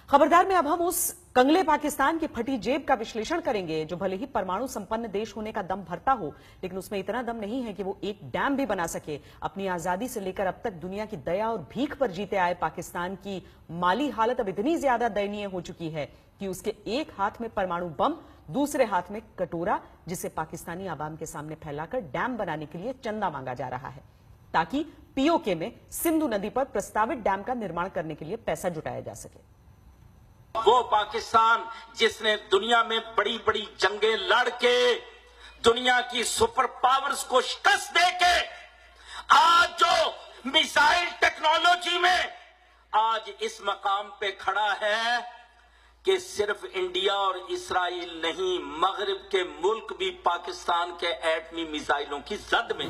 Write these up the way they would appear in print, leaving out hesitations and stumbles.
खबरदार में अब हम उस कंगले पाकिस्तान की फटी जेब का विश्लेषण करेंगे जो भले ही परमाणु संपन्न देश होने का दम भरता हो, लेकिन उसमें इतना दम नहीं है कि वो एक डैम भी बना सके। अपनी आजादी से लेकर अब तक दुनिया की दया और भीख पर जीते आए पाकिस्तान की माली हालत अब इतनी ज्यादा दयनीय हो चुकी है कि उसके एक हाथ में परमाणु बम, दूसरे हाथ में कटोरा, जिसे पाकिस्तानी आवाम के सामने फैलाकर डैम बनाने के लिए चंदा मांगा जा रहा है ताकि पीओके में सिंधु नदी पर प्रस्तावित डैम का निर्माण करने के लिए पैसा जुटाया जा सके। वो पाकिस्तान जिसने दुनिया में बड़ी बड़ी जंगें लड़ के दुनिया की सुपर पावर्स को शिकस्त देके आज जो मिसाइल टेक्नोलॉजी में आज इस मकाम पे खड़ा है कि सिर्फ इंडिया और इस्राइल नहीं, मगरिब के मुल्क भी पाकिस्तान के एटमी मिसाइलों की जद में।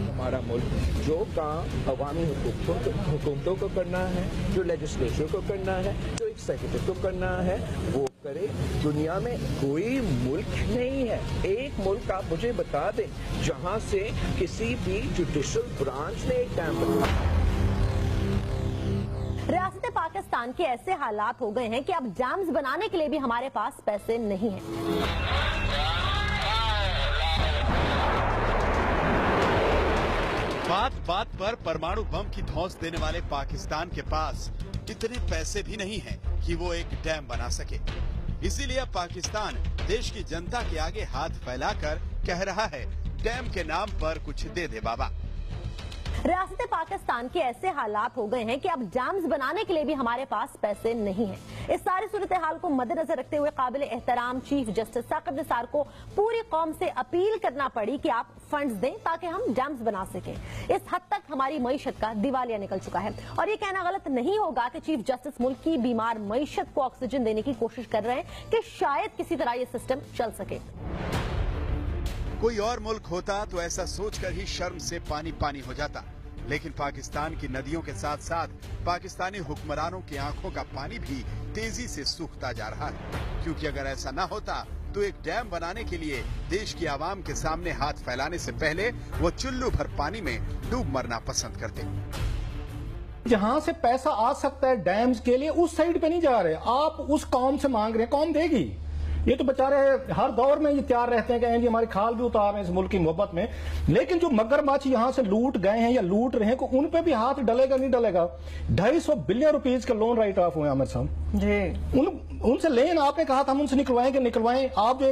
हमारा मुल्क जो काम अवामी हुकूमतों को करना है, जो लेजिस्लेचर को करना है, जो एग्जीक्यूटिव को करना है, वो करे। दुनिया में कोई मुल्क नहीं है, एक मुल्क आप मुझे बता दें जहां से किसी भी जुडिशल ब्रांच ने एक डैम बनाया। रियासत पाकिस्तान के ऐसे हालात हो गए हैं कि अब डैम्स बनाने के लिए भी हमारे पास पैसे नहीं हैं। बात बात पर परमाणु बम की धौंस देने वाले पाकिस्तान के पास इतने पैसे भी नहीं हैं कि वो एक डैम बना सके। इसीलिए अब पाकिस्तान देश की जनता के आगे हाथ फैलाकर कह रहा है, डैम के नाम पर कुछ दे दे बाबा। रियासत पाकिस्तान के ऐसे हालात हो गए हैं कि अब डैम्स बनाने के लिए भी हमारे पास पैसे नहीं हैं। इस सारी सूरत हाल को मद्देनजर रखते हुए काबिल एहतराम चीफ जस्टिस साकिब निसार को पूरी कौम से अपील करना पड़ी कि आप फंड्स दें ताकि हम डैम्स बना सकें। इस हद तक हमारी मईशत का दिवालिया निकल चुका है और ये कहना गलत नहीं होगा कि चीफ जस्टिस मुल्क की बीमार मईशत को ऑक्सीजन देने की कोशिश कर रहे हैं कि शायद किसी तरह ये सिस्टम चल सके। कोई और मुल्क होता तो ऐसा सोचकर ही शर्म से पानी पानी हो जाता, लेकिन पाकिस्तान की नदियों के साथ साथ पाकिस्तानी हुक्मरानों की आंखों का पानी भी तेजी से सूखता जा रहा है, क्योंकि अगर ऐसा न होता तो एक डैम बनाने के लिए देश की आवाम के सामने हाथ फैलाने से पहले वो चुल्लू भर पानी में डूब मरना पसंद करते। जहां से पैसा आ सकता है डैम्स के लिए उस साइड पे नहीं जा रहे, आप उस कौम से मांग रहे हैं, कौन देगी? ये तो बेचारे हर दौर में ये तैयार रहते हैं कि जी हमारी खाल भी उतार रहे हैं इस मुल्क की मोहब्बत में, लेकिन जो मगरमच्छ यहाँ से लूट गए हैं या लूट रहे हैं उन पे भी हाथ डलेगा नहीं डलेगा। 250 बिलियन रुपीज के लोन राइट ऑफ हुए आमिर साहब जी, उनसे लेन आपने कहा था हम उनसे निकलवाएं। आप जो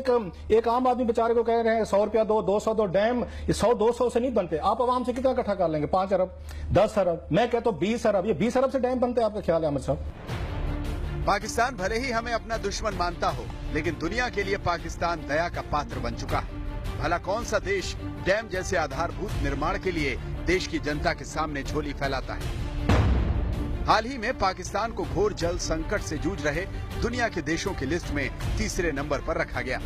एक आम आदमी बेचारे को कह रहे हैं 100 रुपया दो, 200 दो, डैम 100-200 से नहीं बनते। आप आवाम से कितना इकट्ठा कर लेंगे? 5 अरब, 10 अरब, मैं कहता हूँ 20 अरब। ये 20 अरब से डैम बनते हैं? आपका ख्याल है आमिर साहब? पाकिस्तान भले ही हमें अपना दुश्मन मानता हो, लेकिन दुनिया के लिए पाकिस्तान दया का पात्र बन चुका है। भला कौन सा देश डैम जैसे आधारभूत निर्माण के लिए देश की जनता के सामने झोली फैलाता है? हाल ही में पाकिस्तान को घोर जल संकट से जूझ रहे दुनिया के देशों की लिस्ट में तीसरे नंबर पर रखा गया,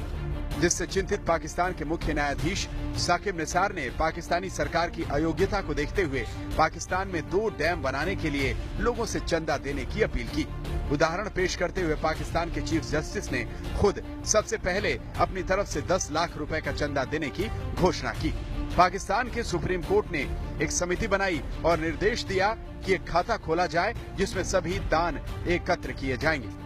जिससे चिंतित पाकिस्तान के मुख्य न्यायाधीश साकिब निसार ने पाकिस्तानी सरकार की अयोग्यता को देखते हुए पाकिस्तान में 2 डैम बनाने के लिए लोगों से चंदा देने की अपील की। उदाहरण पेश करते हुए पाकिस्तान के चीफ जस्टिस ने खुद सबसे पहले अपनी तरफ से 10 लाख रुपए का चंदा देने की घोषणा की। पाकिस्तान के सुप्रीम कोर्ट ने एक समिति बनाई और निर्देश दिया कि एक खाता खोला जाए जिसमें सभी दान एकत्र किए जाएंगे।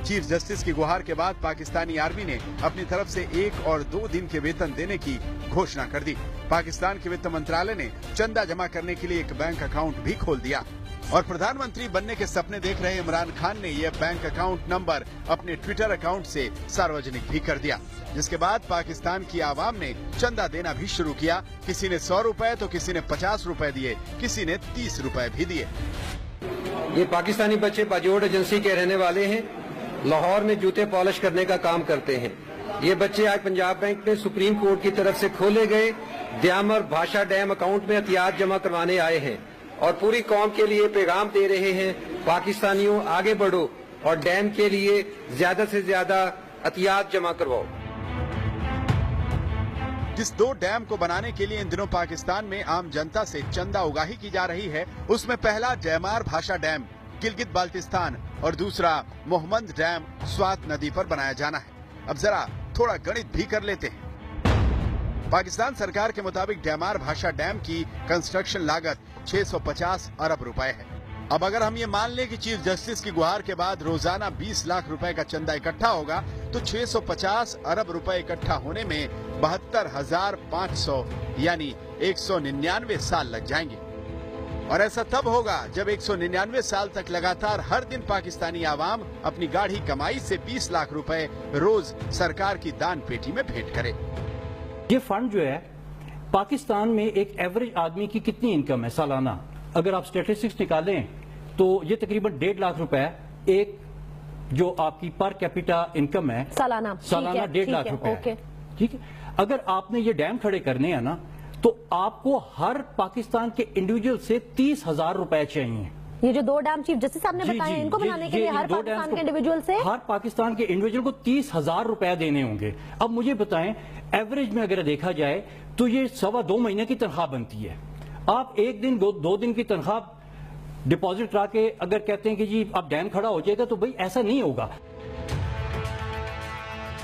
चीफ जस्टिस की गुहार के बाद पाकिस्तानी आर्मी ने अपनी तरफ से 1 और 2 दिन के वेतन देने की घोषणा कर दी। पाकिस्तान के वित्त मंत्रालय ने चंदा जमा करने के लिए एक बैंक अकाउंट भी खोल दिया और प्रधानमंत्री बनने के सपने देख रहे इमरान खान ने यह बैंक अकाउंट नंबर अपने ट्विटर अकाउंट से सार्वजनिक भी कर दिया, जिसके बाद पाकिस्तान की आवाम ने चंदा देना भी शुरू किया। किसी ने 100 रुपए तो किसी ने 50 रुपए दिए, किसी ने 30 रुपए भी दिए। ये पाकिस्तानी बच्चे बाजोड़ एजेंसी के रहने वाले हैं, लाहौर में जूते पॉलिश करने का काम करते हैं। ये बच्चे आज पंजाब बैंक में सुप्रीम कोर्ट की तरफ से खोले गए द्यामर भाषा डैम अकाउंट में एहतियात जमा करवाने आए हैं और पूरी कौम के लिए पैगाम दे रहे हैं, पाकिस्तानियों आगे बढ़ो और डैम के लिए ज्यादा से ज्यादा एहतियात जमा करवाओ। जिस 2 डैम को बनाने के लिए इन दिनों पाकिस्तान में आम जनता से चंदा उगाही की जा रही है, उसमें पहला जयमार भाषा डैम गिलगित बाल्टिस्तान और दूसरा मोहम्मद डैम स्वात नदी पर बनाया जाना है। अब जरा थोड़ा गणित भी कर लेते हैं। पाकिस्तान सरकार के मुताबिक जयमार भाषा डैम की कंस्ट्रक्शन लागत 650 अरब रुपए है। अब अगर हम ये मान लें कि चीफ जस्टिस की गुहार के बाद रोजाना 20 लाख रुपए का चंदा इकट्ठा होगा तो 650 अरब रुपए इकट्ठा होने में 72,500 यानी 199 साल लग जाएंगे। और ऐसा तब होगा जब 199 साल तक लगातार हर दिन पाकिस्तानी आवाम अपनी गाढ़ी कमाई से 20 लाख रुपए रोज सरकार की दान पेटी में भेंट करे। ये फंड जो है, पाकिस्तान में एक एवरेज आदमी की कितनी इनकम है सालाना, अगर आप स्टैटिस्टिक्स निकालें तो ये तकरीबन 1.5 लाख रुपए एक जो आपकी पर कैपिटा इनकम है सालाना 1.5 लाख रुपए। ठीक है, अगर आपने ये डैम खड़े करने हैं ना तो आपको हर पाकिस्तान के इंडिविजुअल से 30,000 रुपए चाहिए। ये जो 2 डैम चीफ जस्टिस साहब ने बताए इनको बनाने के लिए हर पाकिस्तान के इंडिविजुअल से हर पाकिस्तान के इंडिविजुअल को 30,000 रुपए देने होंगे। अब मुझे बताएं, एवरेज में अगर देखा जाए तो ये 2.25 महीने की तनख्वाह बनती है। आप एक दिन 2 दिन की तनख्वाह डिपॉजिट करा के अगर कहते हैं कि जी अब डैम खड़ा हो जाएगा, तो भाई ऐसा नहीं होगा।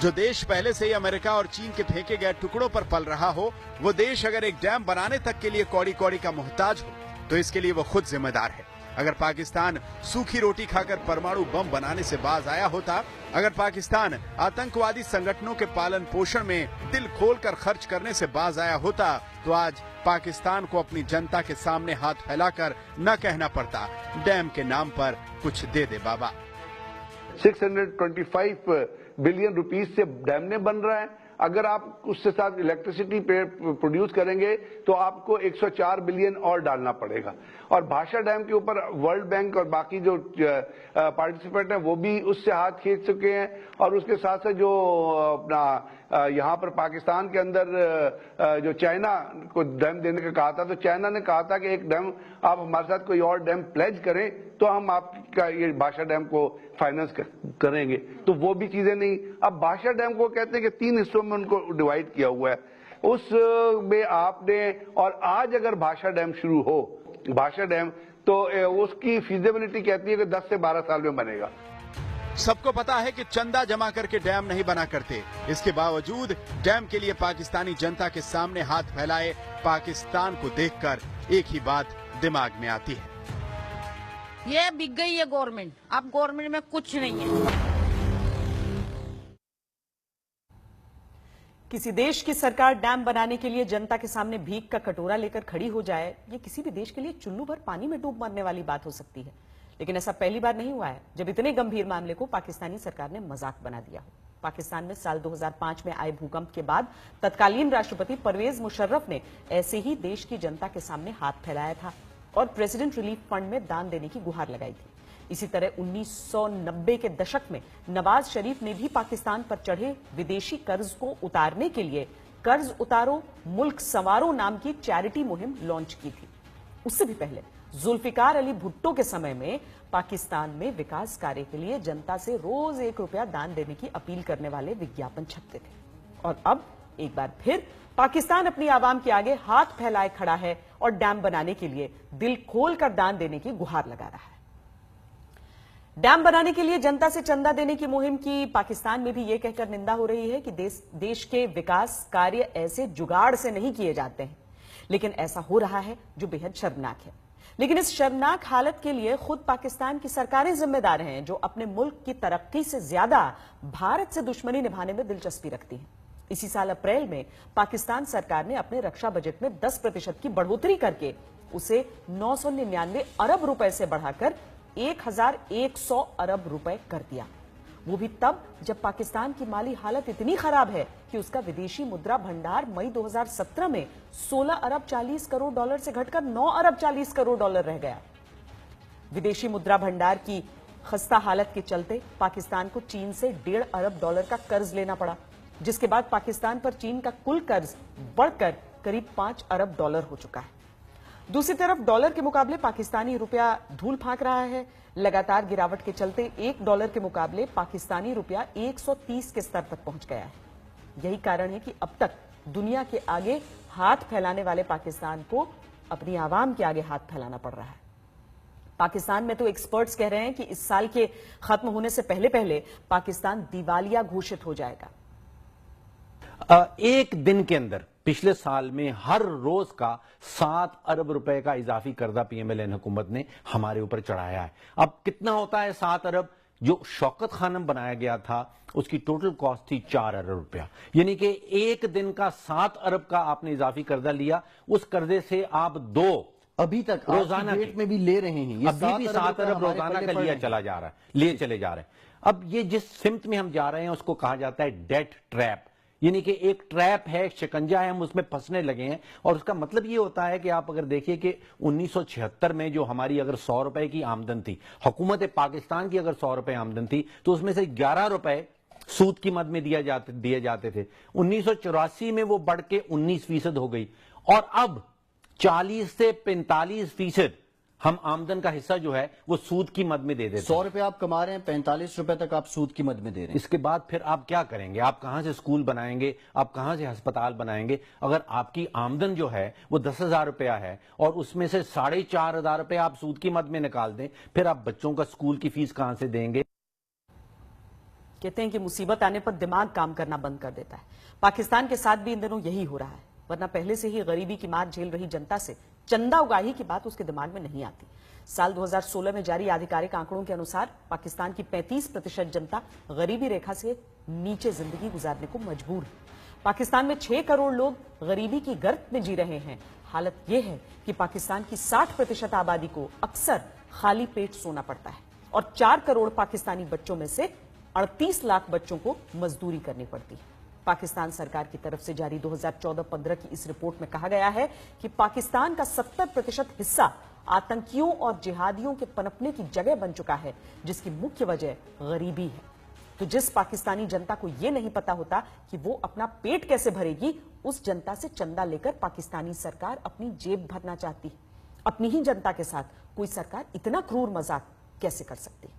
जो देश पहले से ही अमेरिका और चीन के फेंके गए टुकड़ों पर पल रहा हो, वो देश अगर एक डैम बनाने तक के लिए कौड़ी कौड़ी का मोहताज हो तो इसके लिए वो खुद जिम्मेदार है। अगर पाकिस्तान सूखी रोटी खाकर परमाणु बम बनाने से बाज आया होता, अगर पाकिस्तान आतंकवादी संगठनों के पालन पोषण में दिल खोलकर खर्च करने से बाज आया होता, तो आज पाकिस्तान को अपनी जनता के सामने हाथ फैलाकर न कहना पड़ता, डैम के नाम पर कुछ दे दे बाबा। 625 बिलियन रुपीस से डैम ने बन रहा है। अगर आप उसके साथ इलेक्ट्रिसिटी प्रोड्यूस करेंगे तो आपको 104 बिलियन और डालना पड़ेगा। और भाषा डैम के ऊपर वर्ल्ड बैंक और बाकी जो पार्टिसिपेंट हैं वो भी उससे हाथ खींच चुके हैं। और उसके साथ साथ जो अपना यहाँ पर पाकिस्तान के अंदर जो चाइना को डैम देने का कहा था, तो चाइना ने कहा था कि एक डैम आप हमारे साथ कोई और डैम प्लेज करें तो हम आपका ये भाषा डैम को फाइनेंस करेंगे। तो वो भी चीजें नहीं। अब भाषा डैम को कहते हैं कि 3 हिस्सों में उनको डिवाइड किया हुआ है। उस में आपने, और आज अगर भाषा डैम शुरू हो, भाषा डैम, तो उसकी फिजिबिलिटी कहती है कि 10 से 12 साल में बनेगा। सबको पता है कि चंदा जमा करके डैम नहीं बना करते। इसके बावजूद डैम के लिए पाकिस्तानी जनता के सामने हाथ फैलाए पाकिस्तान को देखकर एक ही बात दिमाग में आती है, ये बिक गई है गवर्नमेंट। अब गवर्नमेंट में कुछ नहीं है। किसी देश की सरकार डैम बनाने के लिए जनता के सामने भीख का कटोरा लेकर खड़ी हो जाए, ये किसी भी देश के लिए चुल्लू भर पानी में डूब मरने वाली बात हो सकती है। लेकिन ऐसा पहली बार नहीं हुआ है जब इतने गंभीर मामले को पाकिस्तानी सरकार ने मजाक बना दिया हो। पाकिस्तान में साल 2005 में आए भूकंप के बाद तत्कालीन राष्ट्रपति परवेज मुशर्रफ ने ऐसे ही देश की जनता के सामने हाथ फैलाया था और प्रेसिडेंट रिलीफ फंड में दान देने की गुहार लगाई थी। इसी तरह 1990 के दशक में नवाज शरीफ ने भी पाकिस्तान पर चढ़े विदेशी कर्ज को उतारने के लिए कर्ज उतारो मुल्क संवारो नाम की चैरिटी मुहिम लॉन्च की थी। उससे भी पहले जुल्फिकार अली भुट्टो के समय में पाकिस्तान में विकास कार्य के लिए जनता से रोज 1 रुपया दान देने की अपील करने वाले विज्ञापन छपते थे। और अब एक बार फिर पाकिस्तान अपनी आवाम के आगे हाथ फैलाए खड़ा है और डैम बनाने के लिए दिल खोलकर दान देने की गुहार लगा रहा है। डैम बनाने के लिए जनता से चंदा देने की मुहिम की पाकिस्तान में भी यह कहकर निंदा हो रही है कि देश के विकास कार्य ऐसे जुगाड़ से नहीं किए जाते हैं, लेकिन ऐसा हो रहा है जो बेहद शर्मनाक है। लेकिन इस शर्मनाक हालत के लिए खुद पाकिस्तान की सरकारें जिम्मेदार हैं, जो अपने मुल्क की तरक्की से ज्यादा भारत से दुश्मनी निभाने में दिलचस्पी रखती हैं। इसी साल अप्रैल में पाकिस्तान सरकार ने अपने रक्षा बजट में 10% की बढ़ोतरी करके उसे 999 अरब रुपए से बढ़ाकर 1100 अरब रुपए कर दिया। वो भी तब जब पाकिस्तान की माली हालत इतनी खराब है कि उसका विदेशी मुद्रा भंडार मई 2017 में 16 अरब 40 करोड़ डॉलर से घटकर 9 अरब 40 करोड़ डॉलर रह गया। विदेशी मुद्रा भंडार की खस्ता हालत के चलते पाकिस्तान को चीन से 1.5 अरब डॉलर का कर्ज लेना पड़ा, जिसके बाद पाकिस्तान पर चीन का कुल कर्ज बढ़कर करीब 5 अरब डॉलर हो चुका है। दूसरी तरफ डॉलर के मुकाबले पाकिस्तानी रुपया धूल फांक रहा है। लगातार गिरावट के चलते $1 के मुकाबले पाकिस्तानी रुपया 130 के स्तर तक पहुंच गया है। यही कारण है कि अब तक दुनिया के आगे हाथ फैलाने वाले पाकिस्तान को अपनी आवाम के आगे हाथ फैलाना पड़ रहा है। पाकिस्तान में तो एक्सपर्ट्स कह रहे हैं कि इस साल के खत्म होने से पहले पहले पाकिस्तान दिवालिया घोषित हो जाएगा। एक दिन के अंदर पिछले साल में हर रोज का 7 अरब रुपए का इजाफी कर्जा पीएमएलएन हुकूमत ने हमारे ऊपर चढ़ाया है। अब कितना होता है 7 अरब? जो शौकत खानम बनाया गया था उसकी टोटल कॉस्ट थी 4 अरब रुपया, यानी कि एक दिन का 7 अरब का आपने इजाफी कर्जा लिया। उस कर्जे से आप अभी तक रोजाना डेट में भी ले रहे हैं, अभी भी 7 अरब रोजाना का लिया चला जा रहा है, ले चले जा रहे हैं। अब ये जिस सिमत में हम जा रहे हैं उसको कहा जाता है डेट ट्रैप, यानी कि एक ट्रैप है, एक शिकंजा है, हम उसमें फंसने लगे हैं। और उसका मतलब ये होता है कि आप अगर देखिए कि 1976 में जो हमारी अगर 100 रुपए की आमदन थी, हुकूमत पाकिस्तान की अगर 100 रुपए आमदन थी, तो उसमें से 11 रुपए सूद की मद में दिए जाते थे। 1984 में वो बढ़ के 19% हो गई और अब 40 से 45% हम आमदन का हिस्सा जो है वो सूद की मद में दे देते हैं। 100 रुपए आप कमा रहे हैं, 45 रुपए तक आप सूद की मद में दे रहे हैं। इसके बाद फिर आप क्या करेंगे? आप कहां से स्कूल बनाएंगे? आप कहां से अस्पताल बनाएंगे? अगर आपकी आमदन जो है वो 10,000 रुपया है और उसमें से 4,500 रुपया आप सूद की मद में निकाल दें, फिर आप बच्चों का स्कूल की फीस कहां से देंगे? कहते हैं कि मुसीबत आने पर दिमाग काम करना बंद कर देता है। पाकिस्तान के साथ भी इन दिनों यही हो रहा है, वरना पहले से ही गरीबी की मार झेल रही जनता से चंदा उगाही की बात उसके दिमाग में नहीं आती। साल 2016 में जारी आधिकारिक आंकड़ों के अनुसार पाकिस्तान की 35% जनता गरीबी रेखा से नीचे जिंदगी गुजारने को मजबूर है। पाकिस्तान में 6 करोड़ लोग गरीबी की गर्त में जी रहे हैं। हालत यह है कि पाकिस्तान की 60% आबादी को अक्सर खाली पेट सोना पड़ता है और 4 करोड़ पाकिस्तानी बच्चों में से 38 लाख बच्चों को मजदूरी करनी पड़ती है। पाकिस्तान सरकार की तरफ से जारी 2014-15 की इस रिपोर्ट में कहा गया है कि पाकिस्तान का 70% हिस्सा आतंकियों और जिहादियों के पनपने की जगह बन चुका है, जिसकी मुख्य वजह गरीबी है। तो जिस पाकिस्तानी जनता को यह नहीं पता होता कि वो अपना पेट कैसे भरेगी, उस जनता से चंदा लेकर पाकिस्तानी सरकार अपनी जेब भरना चाहती है। अपनी ही जनता के साथ कोई सरकार इतना क्रूर मजाक कैसे कर सकती है?